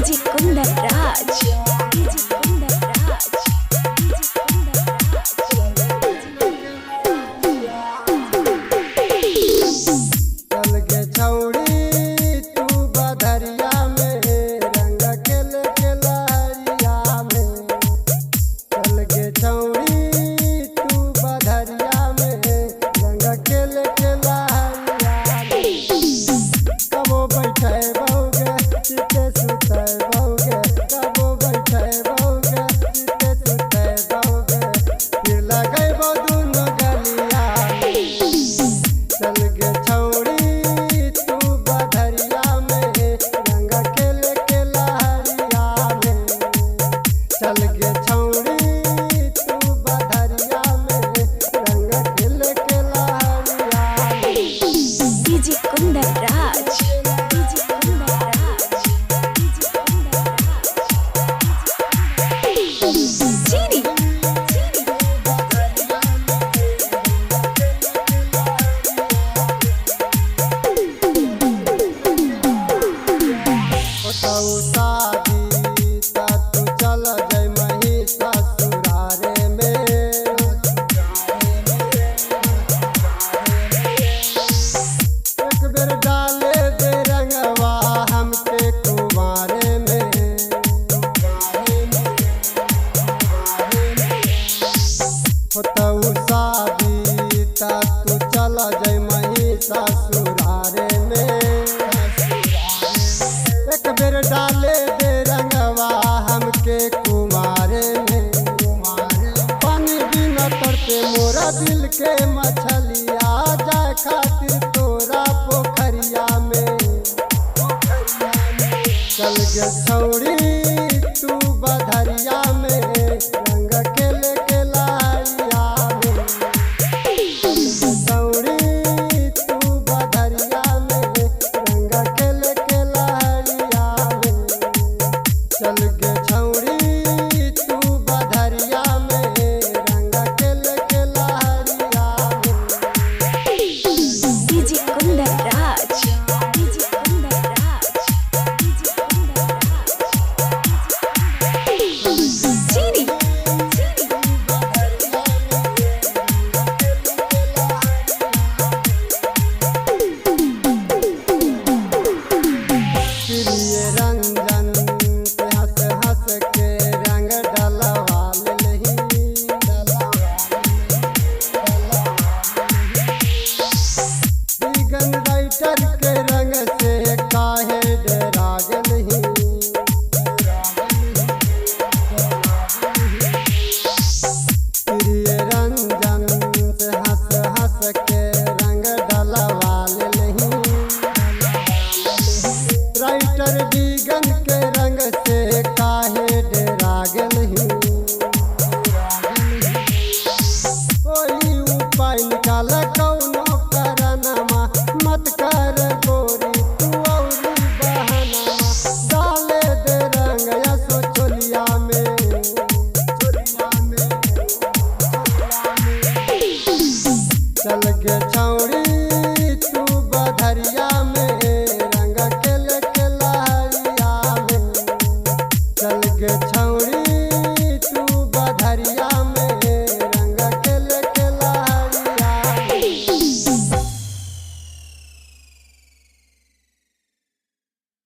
DJ Kundan Raj, DJ Kundan Raj, DJ चल के छौड़ी तू बधरिया में रंग खेल के लहरिया में। चल के छौड़ी तू बधरिया में रंग खेल के लहरिया में। कबो बैठे बहुगे चिते सुते बहुगे, कबो बैठे बहुगे चिते सुते बहुगे, फिर लगे दुनो गलिया में। चल के छौड़ी तू बधरिया में रंग खेल के लहरिया में। चल के छौड़ी तू बधरिया में रंग खेल के लहरिया में। DJ Kundan Raj, DJ Kundan Raj, DJ Kundan Raj. चीनी होतौ शादी ता तू चल जय मही ससुरारे में। एक बेर डाले दे रंगवा हमके कुमारे में। होतौ शादी ता तू चल जय मही ससुरारे में। एक बेर डाले दे रंगवा हमके कुमारे में। पानी बिना तरते मोरा दिल के मछलिया जाए खातिर तोरा पोखरिया में। चल के छौड़ी तू बधरिया में रंग खेल के लहरिया में। छौड़ी तू बधरिया में रंग खेल के लहरिया में। चल के छौड़ी तू बधरिया में रंग खेल के लहरिया में। DJ Kundan Raj, DJ Kundan Raj, DJ Kundan Raj. चीनी प्रिय रंजन से हंस हंस के रंग डलवा लेही। बिगन राइटर के रंग से काहे डरा गेलही। प्रिय रंजन से हंस हंस के रंग डलवा लेही। राइटर बिगन के रंग से काहे डरा गेलही। कोई उपाय निकाल कौनो करनमा, मत कर गोरी तू औरी बहानमा। डाले दे रंग यसो चोलिया में। चल के छौड़ी तू बधरिया